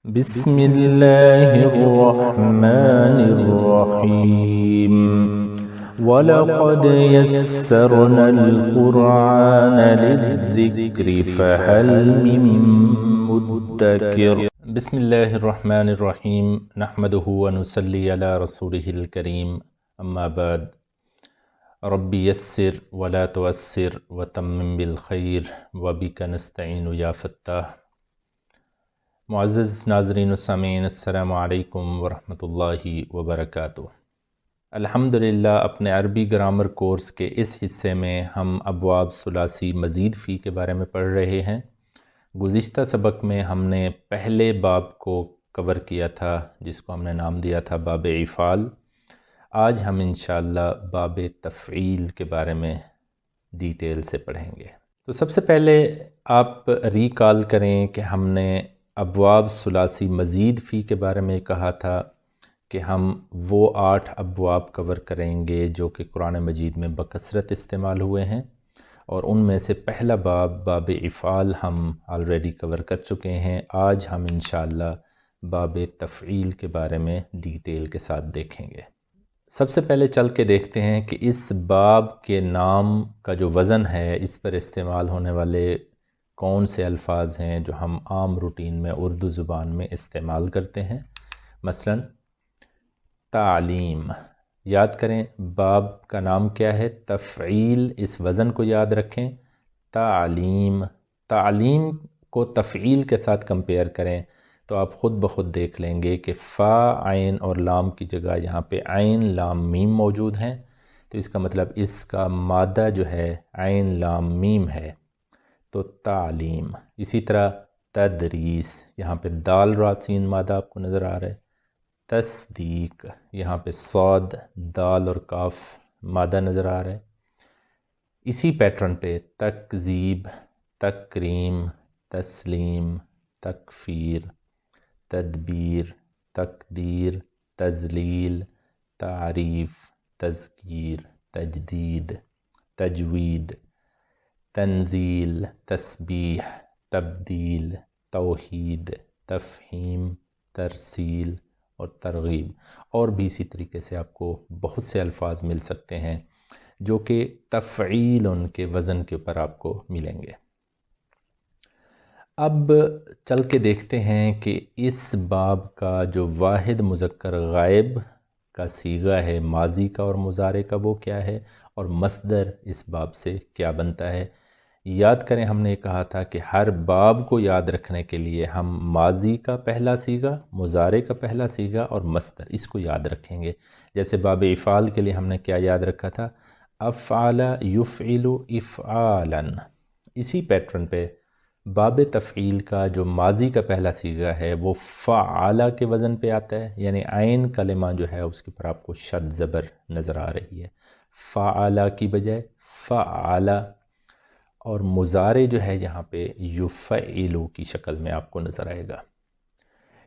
بسم الله الرحمن الرحيم ولقد يسرنا القرآن للذكر فهل من مدكر بسم الله الرحمن الرحيم نحمده ونصلي على رسوله الكريم أما بعد رب يسر ولا تعسر وتمم بالخير وبك نستعين يا فتاح۔ معزز ناظرین و سامعین، السلام علیکم ورحمۃ اللہ وبرکاتہ۔ الحمدللہ اپنے عربی گرامر کورس کے اس حصے میں ہم ابواب ثلاثی مزید فی کے بارے میں پڑھ رہے ہیں۔ گزشتہ سبق میں ہم نے پہلے باب کو کور کیا تھا جس کو ہم نے نام دیا تھا باب افعال۔ آج ہم انشاءاللہ باب تفعیل کے بارے میں ڈیٹیل سے پڑھیں گے۔ تو سب سے پہلے آپ ریکال کریں کہ ہم نے ابواب ثلاثی مزید فی کے بارے میں کہا تھا کہ ہم وہ 8 ابواب کور کریں گے جو کہ قرآن مجید میں بکثرت استعمال ہوئے ہیں، اور ان میں سے پہلا باب افعال ہم آلریڈی کور کر چکے ہیں۔ آج ہم انشاءاللہ باب تفعیل کے بارے میں ڈیٹیل کے ساتھ دیکھیں گے۔ سب سے پہلے چل کے دیکھتے ہیں کہ اس باب کے نام کا جو وزن ہے، اس پر استعمال ہونے والے کون سے الفاظ ہیں جو ہم عام روٹین میں اردو زبان میں استعمال کرتے ہیں۔ مثلا تعلیم، یاد کریں باب کا نام کیا ہے؟ تفعیل۔ اس وزن کو یاد رکھیں، تعلیم۔ تعلیم کو تفعیل کے ساتھ کمپیئر کریں تو آپ خود بخود دیکھ لیں گے کہ فا، عین اور لام کی جگہ یہاں پہ عین لام میم موجود ہیں، تو اس کا مطلب اس کا مادہ جو ہے عین لام میم ہے، تو تعلیم۔ اسی طرح تدریس، یہاں پہ دال را سین مادہ آپ کو نظر آ رہا ہے۔ تصدیق، یہاں پہ صاد، دال اور کاف مادہ نظر آ رہا ہے۔ اسی پیٹرن پہ تکذیب، تکریم، تسلیم، تکفیر، تدبیر، تقدیر، تذلیل، تعریف، تذکیر، تجدید، تجوید، تنزیل، تسبیح، تبدیل، توحید، تفہیم، ترسیل اور ترغیب، اور بھی اسی طریقے سے آپ کو بہت سے الفاظ مل سکتے ہیں جو کہ تفعیل ان کے وزن کے اوپر آپ کو ملیں گے۔ اب چل کے دیکھتے ہیں کہ اس باب کا جو واحد مذکر غائب کا صیغہ ہے ماضی کا اور مضارع کا، وہ کیا ہے، اور مصدر اس باب سے کیا بنتا ہے۔ یاد کریں ہم نے کہا تھا کہ ہر باب کو یاد رکھنے کے لیے ہم ماضی کا پہلا صیغہ، مضارع کا پہلا صیغہ اور مصدر، اس کو یاد رکھیں گے۔ جیسے باب افعال کے لیے ہم نے کیا یاد رکھا تھا؟ افعل یفعل افعالا۔ اسی پیٹرن پہ باب تفعیل کا جو ماضی کا پہلا صیغہ ہے وہ فعل کے وزن پہ آتا ہے، یعنی عین کلمہ جو ہے اس کے پر آپ کو شد زبر نظر آ رہی ہے، فعل کی بجائے فعل، اور مضارع جو ہے یہاں پہ یفعل کی شکل میں آپ کو نظر آئے گا۔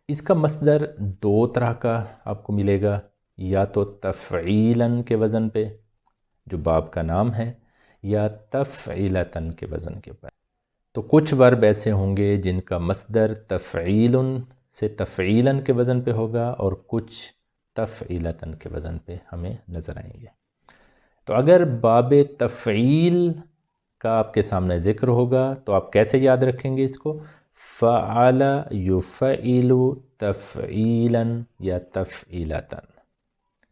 اس کا مصدر 2 طرح کا آپ کو ملے گا، یا تو تفعیلاً کے وزن پہ جو باب کا نام ہے، یا تفعیلتاً کے وزن کے پر۔ تو کچھ ورب ایسے ہوں گے جن کا مصدر تفعیل سے تفعیلاً کے وزن پہ ہوگا، اور کچھ تفعیلتاً کے وزن پہ ہمیں نظر آئیں گے۔ تو اگر باب تفعیل کا آپ کے سامنے ذکر ہوگا تو آپ کیسے یاد رکھیں گے اس کو؟ فعل یفعل تفعیلاً یا تفعیلتاً۔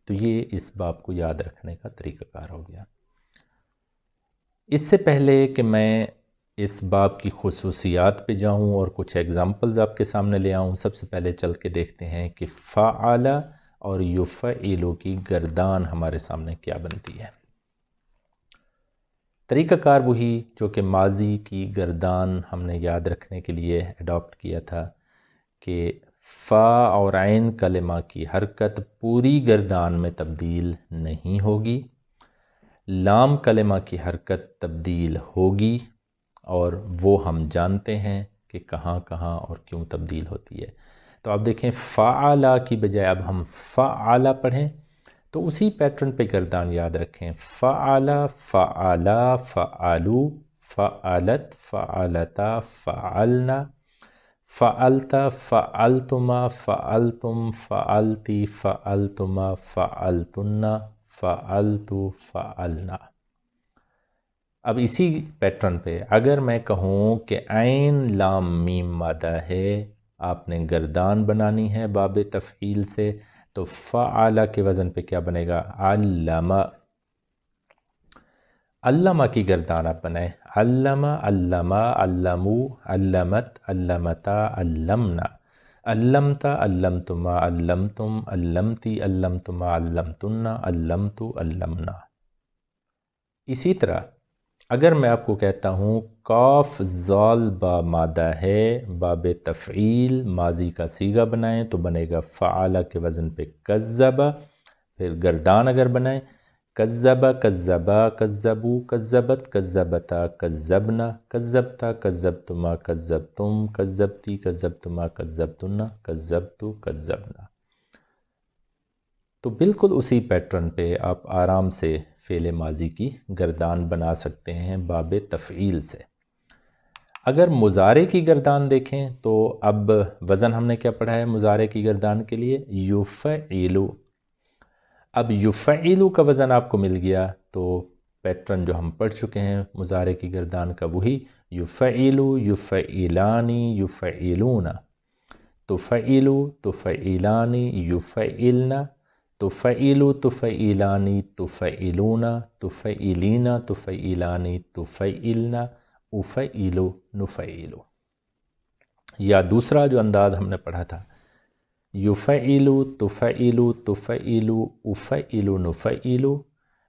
تو یہ اس باب کو یاد رکھنے کا طریقہ کار ہو گیا۔ اس سے پہلے کہ میں اس باب کی خصوصیات پہ جاؤں اور کچھ ایگزامپلز آپ کے سامنے لے آؤں، سب سے پہلے چل کے دیکھتے ہیں کہ فعل اور یفعل کی گردان ہمارے سامنے کیا بنتی ہے۔ طریقہ کار وہی جو کہ ماضی کی گردان ہم نے یاد رکھنے کے لیے اڈاپٹ کیا تھا کہ فا اور عین کلمہ کی حرکت پوری گردان میں تبدیل نہیں ہوگی، لام کلمہ کی حرکت تبدیل ہوگی، اور وہ ہم جانتے ہیں کہ کہاں کہاں اور کیوں تبدیل ہوتی ہے۔ تو آپ دیکھیں فعلا کی بجائے اب ہم فعلا پڑھیں تو اسی پیٹرن پہ گردان یاد رکھیں، فعلا، فعلا، فعلو، فعلت، فعلتا، فعلنا، فعلت، فعلتما، فعلتم، فعلتی، فعلتما، فعلتن، فعلت، فعلنا۔ اب اسی پیٹرن پہ اگر میں کہوں کہ عین لام میم مادہ ہے، آپ نے گردان بنانی ہے باب تفعیل سے، تو فعل کے وزن پہ کیا بنے گا؟ علم۔ علمہ کی گردان آپ بنائیں، علم، علما، علمو، علمت، علمتا، علمنا، علمت، علمتما، علمتم، علمتی، علمتما، علمتن، علمت، علمنا۔ اسی طرح اگر میں آپ کو کہتا ہوں قاف زال با مادہ ہے، باب تفعیل ماضی کا صیغہ بنائیں تو بنے گا فعل کے وزن پہ کذب، پھر گردان اگر بنائیں کذب، کذبا، کذبو، کذبت، کذبتا، کذبنا، کذبتا، کذبتما، کذبتم، کذبتی، کذبتما، کذبتن، کذبت، کذبنا۔ تو بالکل اسی پیٹرن پہ آپ آرام سے فعل ماضی کی گردان بنا سکتے ہیں باب تفعیل سے۔ اگر مضارع کی گردان دیکھیں تو اب وزن ہم نے کیا پڑھا ہے مضارع کی گردان کے لیے؟ یفعلو۔ اب یفعلو کا وزن آپ کو مل گیا تو پیٹرن جو ہم پڑھ چکے ہیں مضارع کی گردان کا وہی یفعلو، یفعلانی، یفعلون، تفعلو، تفعلانی، یفعلن، تفعلو، تفعلانی، تفعلون، تفعلین، تفعلانی، تفعلن، افعلو، نفعلو۔ یا دوسرا جو انداز ہم نے پڑھا تھا یفعلو، تفعلو، تفعلو، افعلو، نفعلو،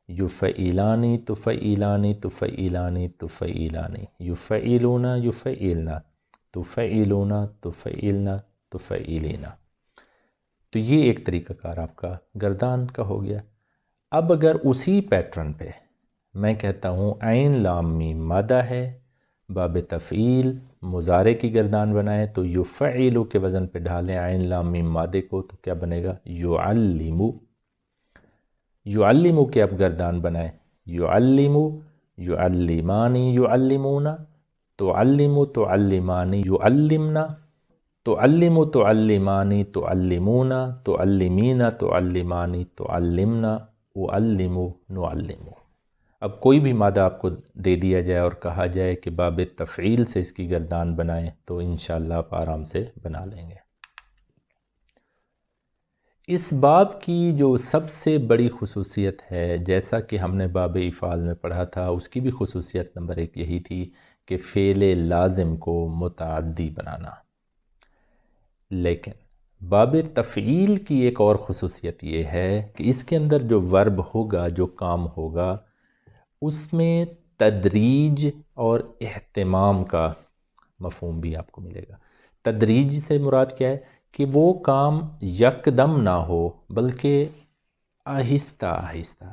یفعلانی، تفعلانی، تفعلانی، تفعلانی، یفعلون، یفعلن، تفعلون، تفعلن، تفعلین۔ تو یہ ایک طریقہ کار آپ کا گردان کا ہو گیا۔ اب اگر اسی پیٹرن پہ میں کہتا ہوں عین لام میم مادہ ہے، باب تفعیل مضارع کی گردان بنائیں تو یفعلو کے وزن پہ ڈھالیں عین لام میم مادے کو تو کیا بنے گا؟ یعلمو۔ یعلمو کے اب گردان بنائیں، یعلمو، یعلمانی، یعلمون، تعلمو، تعلمانی، یعلمنا، تعلمو، تعلمانی، تعلمون، تعلمین، تعلمانی، تعلمنا، اعلمو، نعلمو۔ اب کوئی بھی مادہ آپ کو دے دیا جائے اور کہا جائے کہ باب تفعیل سے اس کی گردان بنائیں تو انشاءاللہ آپ آرام سے بنا لیں گے۔ اس باب کی جو سب سے بڑی خصوصیت ہے، جیسا کہ ہم نے باب افعال میں پڑھا تھا، اس کی بھی خصوصیت نمبر 1 یہی تھی کہ فعل لازم کو متعدی بنانا۔ لیکن باب تفعیل کی ایک اور خصوصیت یہ ہے کہ اس کے اندر جو ورب ہوگا، جو کام ہوگا، اس میں تدریج اور اہتمام کا مفہوم بھی آپ کو ملے گا۔ تدریج سے مراد کیا ہے کہ وہ کام یکدم نہ ہو بلکہ آہستہ آہستہ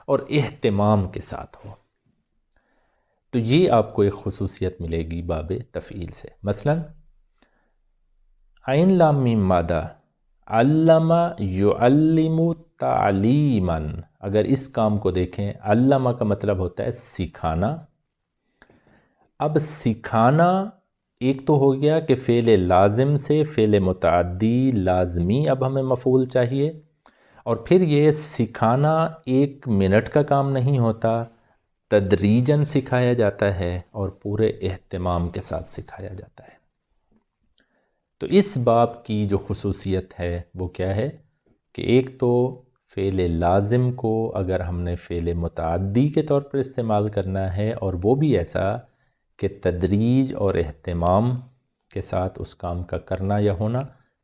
اور اہتمام کے ساتھ ہو۔ تو یہ آپ کو ایک خصوصیت ملے گی باب تفعیل سے۔ مثلا عین لام میم مادہ علم یعلم تعلیما، اگر اس کام کو دیکھیں علمہ کا مطلب ہوتا ہے سکھانا۔ اب سکھانا ایک تو ہو گیا کہ فعل لازم سے فعل متعدی لازمی اب ہمیں مفعول چاہیے، اور پھر یہ سکھانا 1 منٹ کا کام نہیں ہوتا، تدریجاً سکھایا جاتا ہے اور پورے اہتمام کے ساتھ سکھایا جاتا ہے۔ تو اس باب کی جو خصوصیت ہے وہ کیا ہے کہ ایک تو فعل لازم کو اگر ہم نے فعل متعدی کے طور پر استعمال کرنا ہے اور وہ بھی ایسا کہ تدریج اور اہتمام کے ساتھ اس کام کا کرنا یا ہونا،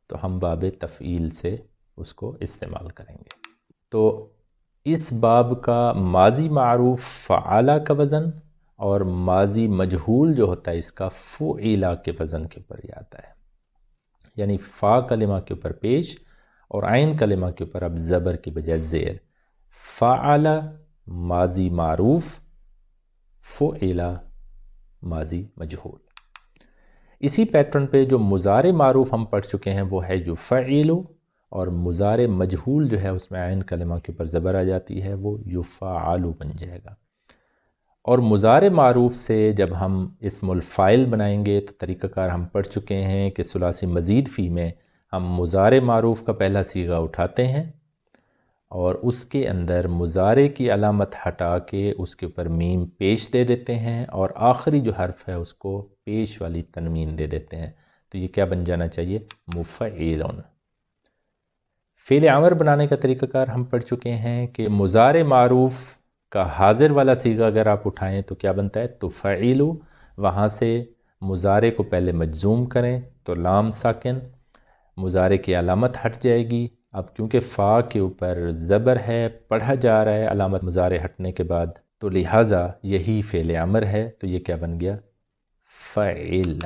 تو ہم باب تفعیل سے اس کو استعمال کریں گے۔ تو اس باب کا ماضی معروف فعلا کا وزن اور ماضی مجہول جو ہوتا ہے اس کا فعلا کے وزن کے اوپر یہ آتا ہے، یعنی فا کلمہ کے اوپر پیش اور عین کلمہ کے اوپر اب زبر کی بجائے زیر۔ فعل ماضی معروف، فعل ماضی مجہول۔ اسی پیٹرن پہ جو مضارع معروف ہم پڑھ چکے ہیں وہ ہے یفعل، اور مضارع مجہول جو ہے اس میں عین کلمہ کے اوپر زبر آ جاتی ہے، وہ یفعل بن جائے گا۔ اور مضارع معروف سے جب ہم اسم الفاعل بنائیں گے تو طریقہ کار ہم پڑھ چکے ہیں کہ ثلاثی مزید فی میں ہم مضارع معروف کا پہلا صیغہ اٹھاتے ہیں اور اس کے اندر مضارع کی علامت ہٹا کے اس کے اوپر میم پیش دے دیتے ہیں اور آخری جو حرف ہے اس کو پیش والی تنوین دے دیتے ہیں، تو یہ کیا بن جانا چاہیے؟ مفعلون۔ فعل امر بنانے کا طریقہ کار ہم پڑھ چکے ہیں کہ مضارع معروف کا حاضر والا صیغہ اگر آپ اٹھائیں تو کیا بنتا ہے؟ تفعلوا، وہاں سے مضارع کو پہلے مجزوم کریں تو لام ساکن، مضارع کی علامت ہٹ جائے گی۔ اب کیونکہ فا کے اوپر زبر ہے، پڑھا جا رہا ہے علامت مضارع ہٹنے کے بعد، تو لہٰذا یہی فعل امر ہے، تو یہ کیا بن گیا؟ فعل۔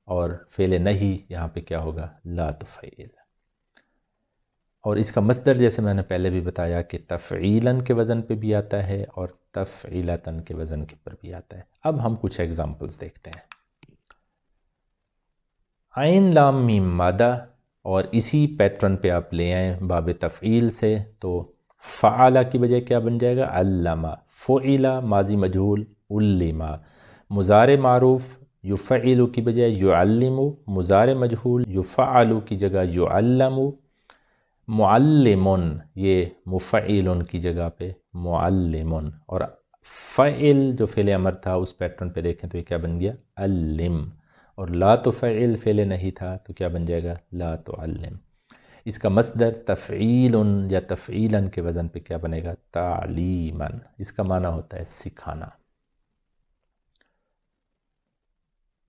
اور فعل نہی یہاں پہ کیا ہوگا؟ لا تفعل۔ اور اس کا مصدر جیسے میں نے پہلے بھی بتایا کہ تفعیلاً کے وزن پہ بھی آتا ہے اور تفعیلتاً کے وزن کے پر بھی آتا ہے۔ اب ہم کچھ ایگزامپلز دیکھتے ہیں۔ عین لام میم مادہ، اور اسی پیٹرن پہ آپ لے آئیں باب تفعیل سے، تو فعلا کی بجائے کیا بن جائے گا؟ علما، فعلا ماضی مجہول، علما، مضارع معروف یفعل کی بجائے یعلم، مضارع مجہول یفعل کی جگہ یعلم، معلمن یہ مفعل کی جگہ پہ معلمن، اور فعل جو فعل امر تھا اس پیٹرن پہ دیکھیں تو یہ کیا بن گیا؟ علم، اور لا تفعل فعل نہیں تھا تو کیا بن جائے گا؟ لا تعلم۔ اس کا مصدر تفعیل یا تفعیلاً کے وزن پہ کیا بنے گا؟ تعلیماً۔ اس کا معنی ہوتا ہے سکھانا۔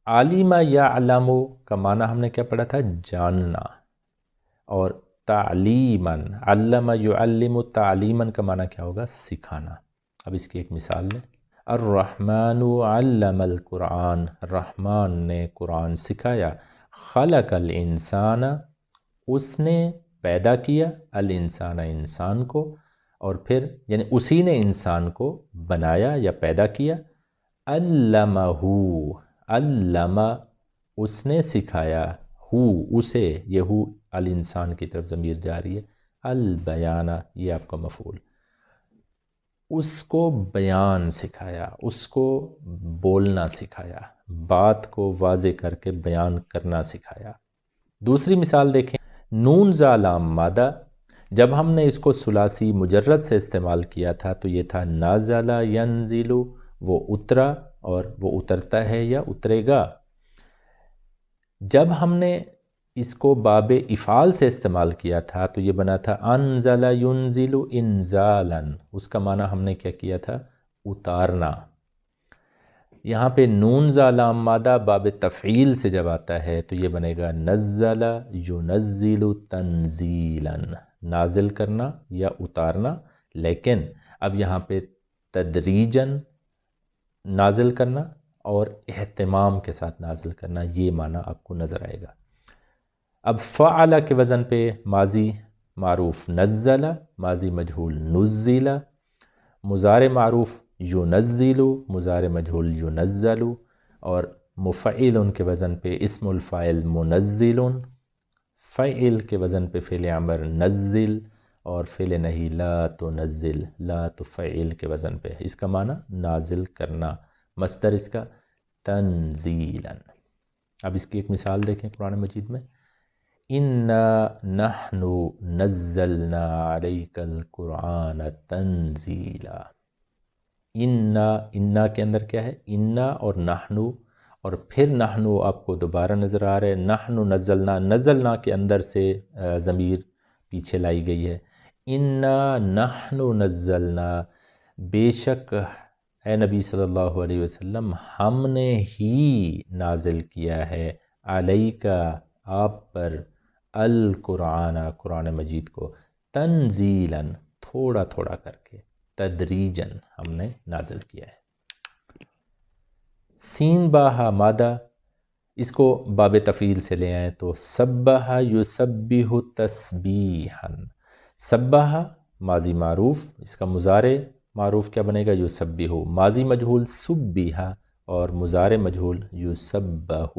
عالم یا علم کا معنی ہم نے کیا پڑھا تھا؟ جاننا، اور تعلیماً، علم یعلم تعلیماً کا معنی کیا ہوگا؟ سکھانا۔ اب اس کی ایک مثال لیں۔ الرحمن علم القرآن، رحمان نے قرآن سکھایا۔ خلق الانسان، اس نے پیدا کیا، الانسان انسان کو، اور پھر یعنی اسی نے انسان کو بنایا یا پیدا کیا۔ علمہ، علم اس نے سکھایا، ہو اسے، یہ ہو الانسان کی طرف ضمیر جاری ہے، البیانہ یہ آپ کا مفعول، اس کو بیان سکھایا، اس کو بولنا سکھایا، بات کو واضح کر کے بیان کرنا سکھایا۔ دوسری مثال دیکھیں، نون زا لام مادہ، جب ہم نے اس کو ثلاثی مجرد سے استعمال کیا تھا تو یہ تھا نازل ینزل، وہ اترا اور وہ اترتا ہے یا اترے گا۔ جب ہم نے اس کو باب افعال سے استعمال کیا تھا تو یہ بنا تھا انزل ینزل انزالا، اس کا معنی ہم نے کیا کیا تھا؟ اتارنا۔ یہاں پہ نون زا لام مادہ باب تفعیل سے جب آتا ہے تو یہ بنے گا نزل ینزل تنزیلا، نازل کرنا یا اتارنا، لیکن اب یہاں پہ تدریجاً نازل کرنا اور اہتمام کے ساتھ نازل کرنا، یہ معنی آپ کو نظر آئے گا۔ اب فعل کے وزن پہ ماضی معروف نزل، ماضی مجہول نزل، مضارع معروف ینزل، مضارع مجہول ینزل، اور مفعل کے وزن پہ اسم الفاعل منزل، فعل کے وزن پہ فعل امر نزل، اور فعل نہی لا تنزل، لا تفعل کے وزن پہ، اس کا معنی نازل کرنا، مصدر اس کا تنزیلا۔ اب اس کی ایک مثال دیکھیں قرآن مجید میں، اِنَّا نَحْنُ نَزَّلْنَا عَلَيْكَ الْقُرْآنَ تَنزِيلًا۔ اِنَّا کے اندر کیا ہے؟ اِنَّا اور نَحْنُ، اور پھر نَحْنُ آپ کو دوبارہ نظر آ رہا ہے، نَحْنُ نَزَّلْنَا، نَزَّلْنَا کے اندر سے ضمیر پیچھے لائی گئی ہے۔ اِنَّا نَحْنُ نَزَّلْنَا، بے شک اے نبی صلی اللہ علیہ وسلم ہم نے ہی نازل کیا ہے، علیکہ آپ پر، القرآن قرآن مجید کو، تنزیلاً تھوڑا تھوڑا کر کے، تدریجاً ہم نے نازل کیا ہے۔ سین باہا مادہ، اس کو باب تفعیل سے لے آئیں تو سبح یسبح تسبیحا، سبح ماضی معروف، اس کا مضارع معروف کیا بنے گا؟ یسبح، ماضی مجہول سبح، اور مضارع مجہول یسبح،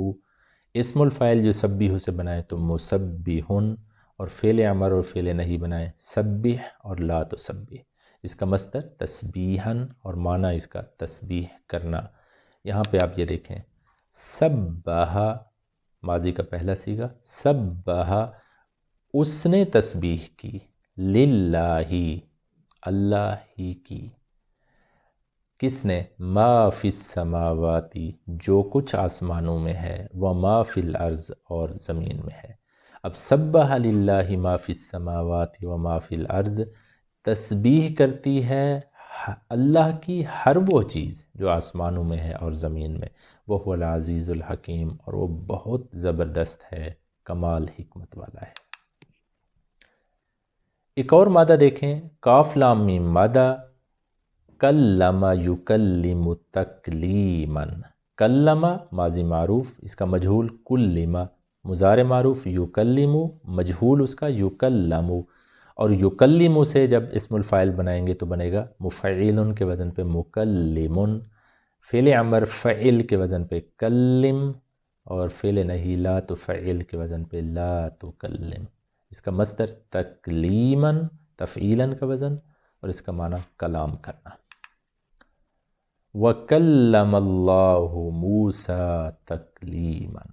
اسم الفاعل یسبح سے بنائیں تو مسبح، اور فعل امر اور فعل نہی بنائیں سبح اور لا تسبح، اس کا مصدر تسبیحاً اور معنی اس کا تسبیح کرنا۔ یہاں پہ آپ یہ دیکھیں، سبح ماضی کا پہلا صیغہ، سبح اس نے تسبیح کی، للہ اللہ ہی کی، کس نے؟ ما فی السماواتی جو کچھ آسمانوں میں ہے، وما فی الارض اور زمین میں ہے۔ اب سبح للہ ما فی السماوات وما فی الارض تسبیح کرتی ہے اللہ کی ہر وہ چیز جو آسمانوں میں ہے اور زمین میں، وہ العزیز الحکیم، اور وہ بہت زبردست ہے، کمال حکمت والا ہے۔ ایک اور مادہ دیکھیں، کاف لام میم مادہ، کلم یکلم تکلیما، کلم ماضی معروف، اس کا مجہول کلم، مضارع معروف یکلم، مجہول اس کا یکلم، اور یکلم سے جب اسم الفاعل بنائیں گے تو بنے گا مفعول کے وزن پہ مکلم، فعل امر فعل کے وزن پہ کلم، اور فعل نہی لا تفعل کے وزن پہ لا تکلم۔ اس کا مصدر تکلیما، تفعیلا کا وزن، اور اس کا معنی کلام کرنا۔ وَكَلَّمَ اللَّهُ مُوسَى تَكْلِيمًا،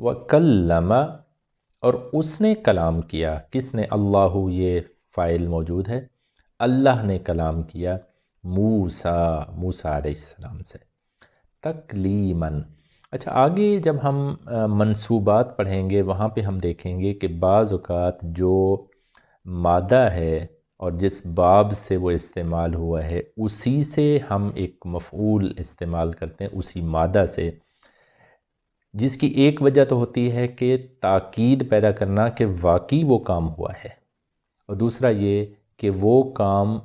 وَكَلَّمَ اور اس نے کلام کیا، کس نے؟ اللہ، یہ فاعل موجود ہے، اللہ نے کلام کیا موسیٰ علیہ السلام سے، تکلیماً۔ اچھا، آگے جب ہم منصوبات پڑھیں گے وہاں پہ ہم دیکھیں گے کہ بعض اوقات جو مادہ ہے اور جس باب سے وہ استعمال ہوا ہے اسی سے ہم ایک مفعول استعمال کرتے ہیں، اسی مادہ سے، جس کی ایک وجہ تو ہوتی ہے کہ تاکید پیدا کرنا کہ واقعی وہ کام ہوا ہے، اور دوسرا یہ کہ وہ کام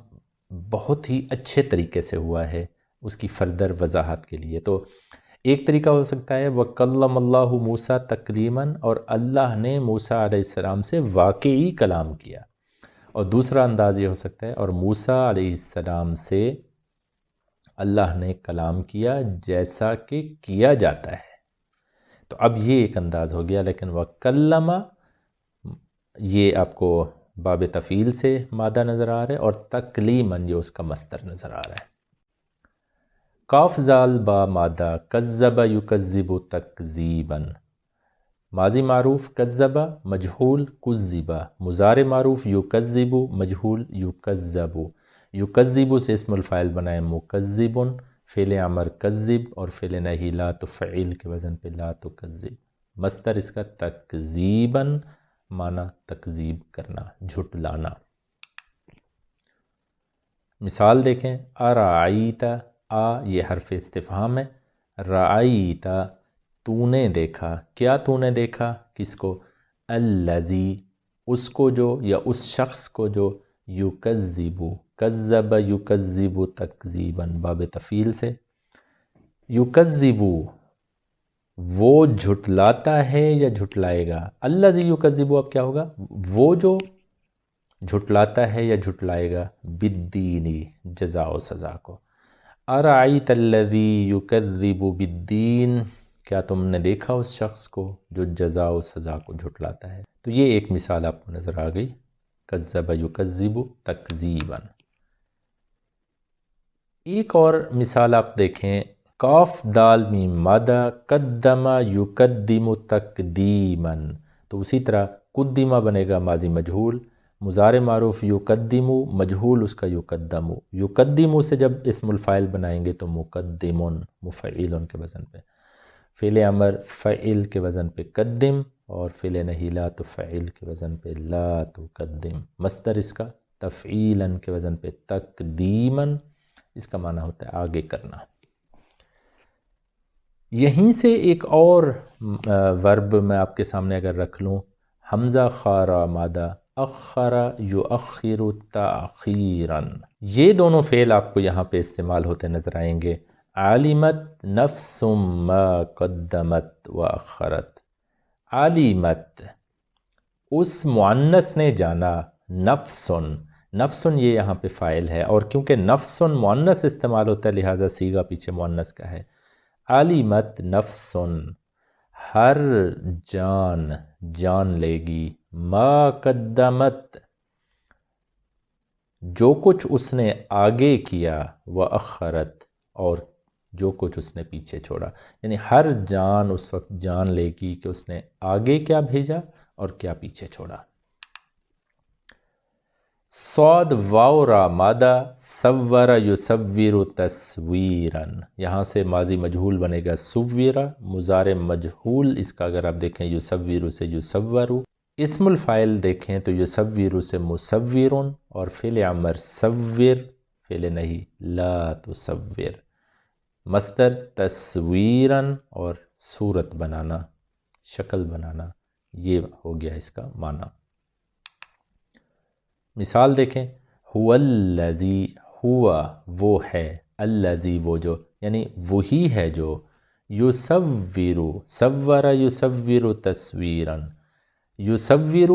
بہت ہی اچھے طریقے سے ہوا ہے، اس کی فردر وضاحت کے لیے۔ تو ایک طریقہ ہو سکتا ہے وَكَلَّمَ اللَّهُ مُوسَى تَكْلِيمًا، اور اللہ نے موسیٰ علیہ السلام سے واقعی کلام کیا، اور دوسرا انداز یہ ہو سکتا ہے اور موسیٰ علیہ السلام سے اللہ نے کلام کیا جیسا کہ کیا جاتا ہے۔ تو اب یہ ایک انداز ہو گیا، لیکن وَكَلَّمَ یہ آپ کو باب تفعیل سے مادہ نظر آ رہا ہے، اور تکلیماً یہ اس کا مصدر نظر آ رہا ہے۔ کاف زال با مادہ، کذب یکذب تکذیباً، ماضی معروف کذب، مجہول کذب، مضارع معروف یکذب، مجہول یکذب، یکذب سے اسم الفاعل بنائے مکذب، فعل امر کذب، اور فعل نہی لا تفعل کے وزن پہ لا تکذب، مصدر اس کا تکذیباً، معنی تکذیب کرنا، جھٹلانا۔ مثال دیکھیں، ارعیت، یہ حرف استفہام ہے، رعیت تو نے دیکھا، کیا تو نے دیکھا؟ کس کو؟ الذی اس کو جو، یا اس شخص کو جو، یکذب، کذب یکذب تکذیباً باب تفعیل سے، یکذب وہ جھٹلاتا ہے یا جھٹلائے گا، الذی یکذب اب کیا ہوگا؟ وہ جو جھٹلاتا ہے یا جھٹلائے گا، بالدین جزا و سزا کو۔ ارعیت الذی یکذب بالدین، کیا تم نے دیکھا اس شخص کو جو جزا و سزا کو جھٹلاتا ہے؟ تو یہ ایک مثال آپ کو نظر آ گئی، کذب یکذب تکذیباً۔ ایک اور مثال آپ دیکھیں، کاف دال میم مادہ، قدم یقدم تقدیماً، تو اسی طرح قدمہ بنے گا ماضی مجہول، مضارع معروف یقدم، مجہول اس کا یقدم، یقدم سے جب اسم الفاعل بنائیں گے تو مقدم، مفعول کے وزن پہ، فعل امر فعل کے وزن پہ قدم، اور فعل نہی لا تفعل کے وزن پہ لا تقدم، مصدر اس کا تفعیلا کے وزن پہ تقدیماً، اس کا معنی ہوتا ہے آگے کرنا۔ یہیں سے ایک اور ورب میں آپ کے سامنے اگر رکھ لوں، حمزہ خارا مادہ، اخر یؤخر تاخیراً، یہ دونوں فعل آپ کو یہاں پہ استعمال ہوتے نظر آئیں گے۔ علمت نفس ما قدمت واخرت، علمت اس مؤنث نے جانا، نفسن، نفسن یہ یہاں پہ فاعل ہے، اور کیونکہ نفسن مؤنث استعمال ہوتا ہے لہٰذا صیغہ پیچھے مؤنث کا ہے۔ علمت نفسن ہر جان جان لے گی، ما قدمت جو کچھ اس نے آگے کیا وَأَخَّرَتْ، اور جو کچھ اس نے پیچھے چھوڑا، یعنی ہر جان اس وقت جان لے گی کہ اس نے آگے کیا بھیجا اور کیا پیچھے چھوڑا۔ صاد واو را مادہ صور یصور تصویراً، یہاں سے ماضی مجہول بنے گا صورا، مضارع مجہول اس کا اگر آپ دیکھیں یصور سے یصور، اسم الفاعل دیکھیں تو یصور سے مصورن، اور فعل امر صور، فعل نہیں لا تصور، مصدر تصویراً، اور صورت بنانا، شکل بنانا، یہ ہو گیا اس کا معنی۔ مثال دیکھیں، هو الذی، ہوا وہ ہے، الذی وہ جو، یعنی وہی ہے جو، یصور، صور یصور تصویراً، یصور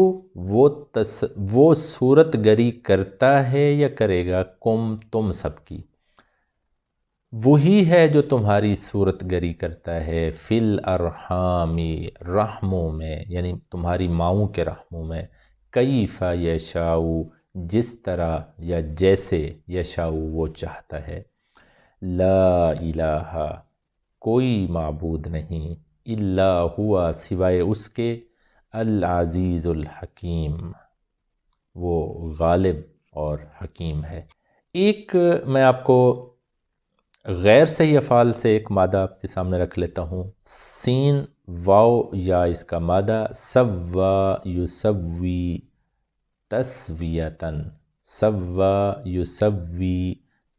وہ صورت گری کرتا ہے یا کرے گا، کم تم سب کی، وہی ہے جو تمہاری صورت گری کرتا ہے، فی الارحام رحموں میں، یعنی تمہاری ماؤں کے رحموں میں، کیف یشاء جس طرح یا جیسے، یشاء وہ چاہتا ہے، لا الہ کوئی معبود نہیں، الا ہوا سوائے اس کے، العزیز الحکیم وہ غالب اور حکیم ہے۔ ایک میں آپ کو غیر صحیح افعال سے ایک مادہ آپ کے سامنے رکھ لیتا ہوں، سین واو یا اس کا مادہ سوا یسوی تسویتاً، سوا یسوی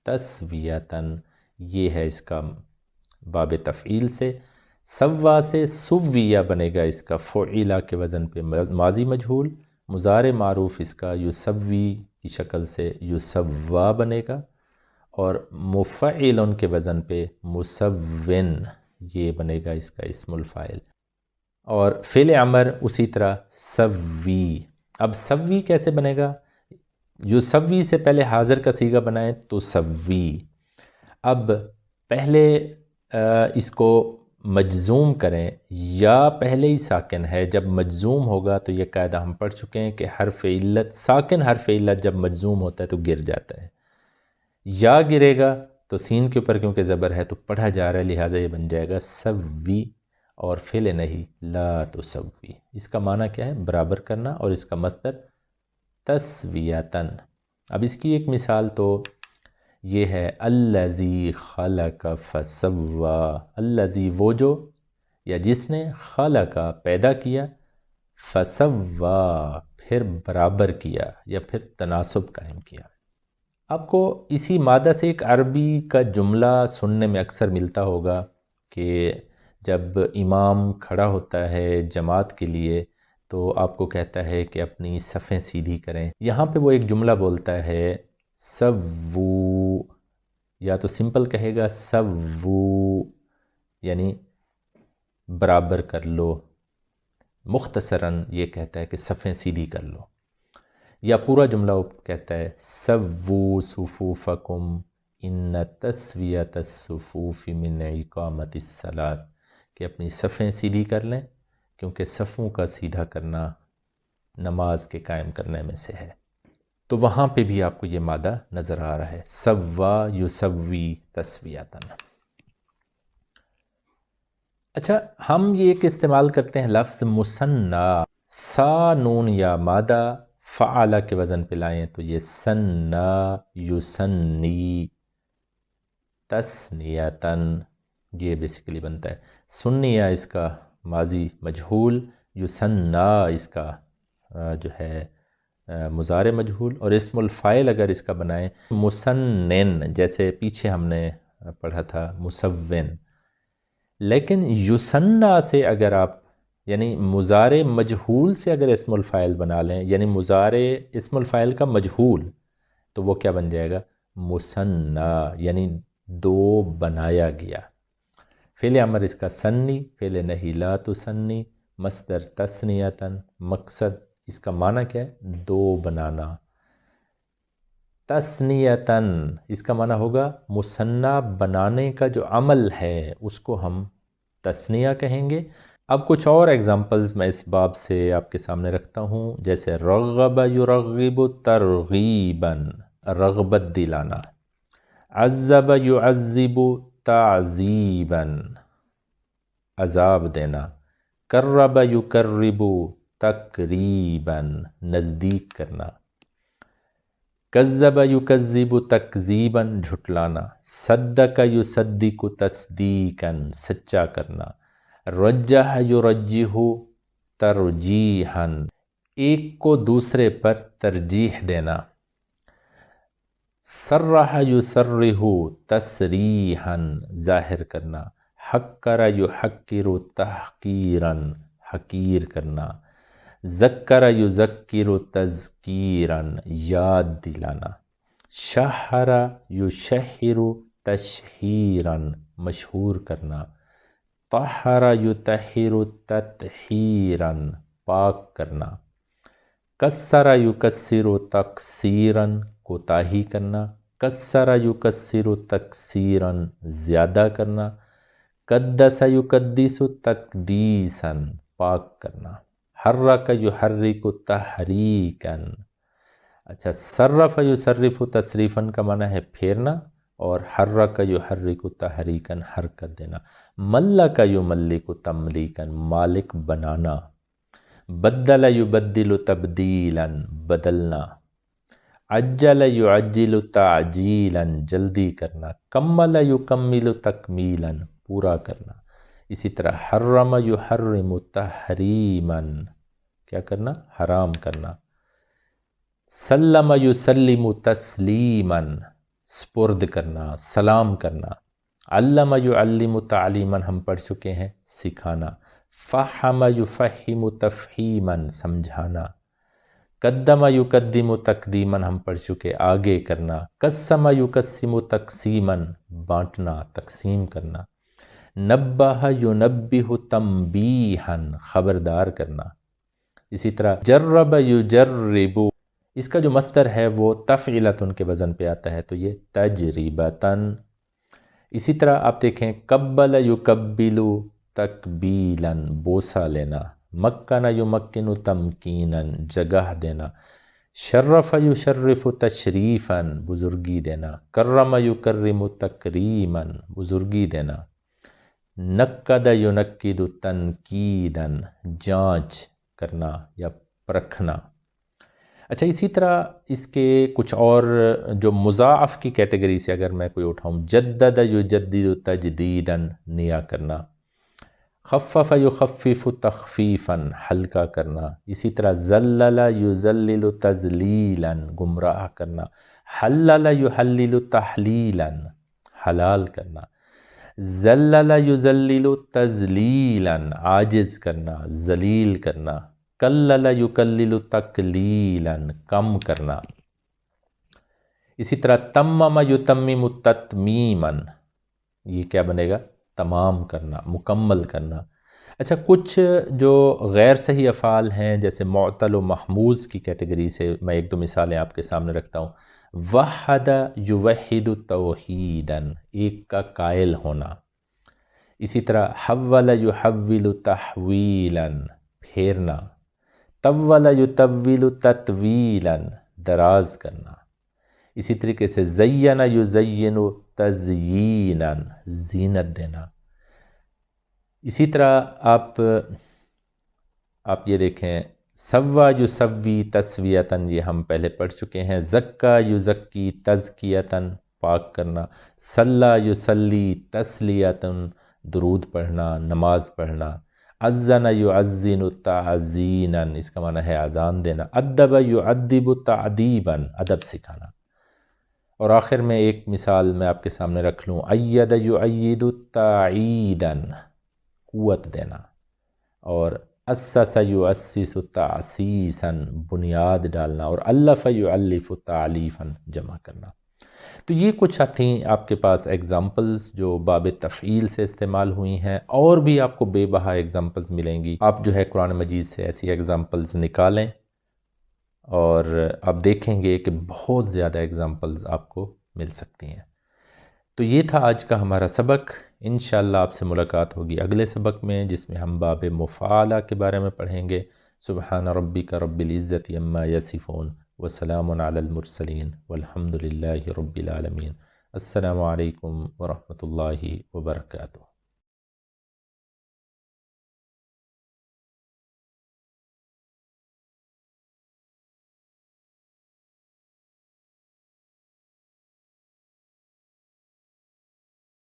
تسویتاً، یہ ہے اس کا باب تفعیل سے۔ سوا سے سویہ بنے گا اس کا فعیلہ کے وزن پہ ماضی مجہول، مضارع معروف اس کا یسوی کی شکل سے یسوا بنے گا، اور مفعلن کے وزن پہ مسون، یہ بنے گا اس کا اسم الفاعل، اور فعل امر اسی طرح سوی۔ اب سوی کیسے بنے گا؟ یسوی سے پہلے حاضر کا صیغہ بنائیں تو سوی، اب پہلے اس کو مجزوم کریں، یا پہلے ہی ساکن ہے، جب مجزوم ہوگا تو یہ قاعدہ ہم پڑھ چکے ہیں کہ حرف علت، ساکن حرف علت جب مجزوم ہوتا ہے تو گر جاتا ہے، یا گرے گا تو سین کے اوپر کیونکہ زبر ہے تو پڑھا جا رہا ہے، لہٰذا یہ بن جائے گا سوی، اور فعل نہیں لا تسوی، اس کا معنی کیا ہے؟ برابر کرنا، اور اس کا مصدر تسویتاً۔ اب اس کی ایک مثال تو یہ ہے الذی خلق فسوا، الذی وہ جو یا جس نے، خلق پیدا کیا، فسوا پھر برابر کیا یا پھر تناسب قائم کیا۔ آپ کو اسی مادہ سے ایک عربی کا جملہ سننے میں اکثر ملتا ہوگا کہ جب امام کھڑا ہوتا ہے جماعت کے لیے تو آپ کو کہتا ہے کہ اپنی صفیں سیدھی کریں، یہاں پہ وہ ایک جملہ بولتا ہے سوو، یا تو سمپل کہے گا سوو یعنی برابر کر لو، مختصراً یہ کہتا ہے کہ صفیں سیدھی کر لو، یا پورا جملہ وہ کہتا ہے سووا صفوفکم ان تسویۃ الصفوف من اقامت الصلاۃ، کہ اپنی صفیں سیدھی کر لیں کیونکہ صفوں کا سیدھا کرنا نماز کے قائم کرنے میں سے ہے۔ تو وہاں پہ بھی آپ کو یہ مادہ نظر آ رہا ہے، سوا یسوی تسویتاً۔ اچھا، ہم یہ ایک استعمال کرتے ہیں لفظ مثنی، سا نون یا مادہ فعلہ کے وزن پہ لائیں تو یہ سنا یسنی تسنیتاً، یہ بیسیکلی بنتا ہے۔ سنیہ اس کا ماضی مجہول، یسنا اس کا جو ہے مضارع مجہول، اور اسم الفاعل اگر اس کا بنائیں مسنن، جیسے پیچھے ہم نے پڑھا تھا مسون، لیکن یسنا سے اگر آپ یعنی مضارع مجہول سے اگر اسم الفاعل بنا لیں، یعنی مضارع اسم الفاعل کا مجہول، تو وہ کیا بن جائے گا؟ مثنی، یعنی دو بنایا گیا۔ فعل امر اس کا سنی، فعل نہیں لا تسنی، مصدر تسنیتاً، مقصد اس کا معنی کیا ہے؟ دو بنانا۔ تسنیتاً اس کا معنی ہوگا مثنی بنانے کا جو عمل ہے اس کو ہم تسنیہ کہیں گے۔ اب کچھ اور ایگزامپلز میں اس باب سے آپ کے سامنے رکھتا ہوں، جیسے رغب یرغب ترغیباً، رغبت دلانا. عذب یعذب تعذیبا عذاب دینا. قرب یقرب تقریبا نزدیک کرنا. کذب یکذب تکذیبا جھٹلانا. صدق یصدق تصدیقا سچا کرنا. رجح یرجح ترجیحا ایک کو دوسرے پر ترجیح دینا. صرح یصرح تصریحا ظاہر کرنا. حقر یحقر تحقیرا حقیر کرنا. ذکر یذکر تذکیرا یاد دلانا. شہر یشہر تشہیرا مشہور کرنا. طہر یطہر تطہیرا پاک کرنا. کسر یکسر تکسیرا کوتاہی کرنا. کسر یکسر تکسیرا زیادہ کرنا. قدس یقدس تقدیسا پاک کرنا. حرک یحرک تحریکا. اچھا، صرف یصرف تصریفا کا معنی ہے پھیرنا، اور حرک یحرک تحریکا حرکت دینا. ملک یملک تملیکا مالک بنانا. بدل یبدل تبدیلا بدلنا. عجل یعجل تعجیلا جلدی کرنا. کمل یکمل تکمیلا پورا کرنا. اسی طرح حرم یحرم تحریما کیا کرنا؟ حرام کرنا. سلم یسلم تسلیما سپرد کرنا، سلام کرنا. علم یعلم تعلیما ہم پڑھ چکے ہیں سکھانا. فہم یفہم تفہیما سمجھانا. قدم یقدم تقدیما ہم پڑھ چکے آگے کرنا. قسم یقسم تقسیما بانٹنا تقسیم کرنا. نبہ ینبہ تنبیہا خبردار کرنا. اسی طرح جرب یجرب اس کا جو مصدر ہے وہ تفعیلتن کے وزن پہ آتا ہے، تو یہ تجربتن. اسی طرح آپ دیکھیں قبل یقبل تقبیلا بوسہ لینا. مکن یمکن تمکینا جگہ دینا. شرف یشرف تشریفا بزرگی دینا. کرم یکرم تکریما بزرگی دینا. نقد ینقد تنقیدا جانچ کرنا یا پرکھنا. اچھا، اسی طرح اس کے کچھ اور جو مضاعف کی کیٹیگری سے اگر میں کوئی اٹھاؤں، جدد یجدد تجدیدا نیا کرنا. خفف یخفف تخفیفا ہلکا کرنا. اسی طرح ذلل یذلل تذلیلا گمراہ کرنا. حلل یحلل تحلیلا حلال کرنا. ذلل یذلل تذلیلا عاجز کرنا ذلیل کرنا. کلل یکلل تکلیلا کم کرنا. اسی طرح تمم یتمم تتمیما یہ کیا بنے گا؟ تمام کرنا، مکمل کرنا. اچھا، کچھ جو غیر صحیح افعال ہیں جیسے معطل و محموز کی کیٹیگری سے میں ایک دو مثالیں آپ کے سامنے رکھتا ہوں. وحد یوحد توحیدا ایک کا قائل ہونا. اسی طرح حول یحول تحویلا پھیرنا. طول یطول تطویلا دراز کرنا. اسی طریقے سے زین یزین تزیینا زینت دینا. اسی طرح آپ یہ دیکھیں سوا یسوی تسویتاً یہ ہم پہلے پڑھ چکے ہیں. زکا یزکی تزکیتاً پاک کرنا. صلی یصلی تسلیتاً درود پڑھنا نماز پڑھنا. اذن یعزن تعزیناً اس کا معنی ہے اذان دینا. ادب یعدب تعدیباً ادب سکھانا. اور آخر میں ایک مثال میں آپ کے سامنے رکھ لوں. اید یعید تعییداً قوت دینا. اور اسس یؤسس تأسیساً بنیاد ڈالنا. اور الف یؤلف تعلیفاً جمع کرنا. تو یہ کچھ تھیں آپ کے پاس ایگزامپلز جو باب تفعیل سے استعمال ہوئی ہیں، اور بھی آپ کو بے بہا ایگزامپلز ملیں گی. آپ جو ہے قرآن مجید سے ایسی ایگزامپلز نکالیں اور آپ دیکھیں گے کہ بہت زیادہ ایگزامپلز آپ کو مل سکتی ہیں. تو یہ تھا آج کا ہمارا سبق. انشاءاللہ آپ سے ملاقات ہوگی اگلے سبق میں، جس میں ہم باب مفعلہ کے بارے میں پڑھیں گے. سبحان ربک رب العزت عما یصفون وسلام علی المرسلین والحمد للہ رب العالمین۔ السلام علیکم ورحمۃ اللہ وبرکاتہ۔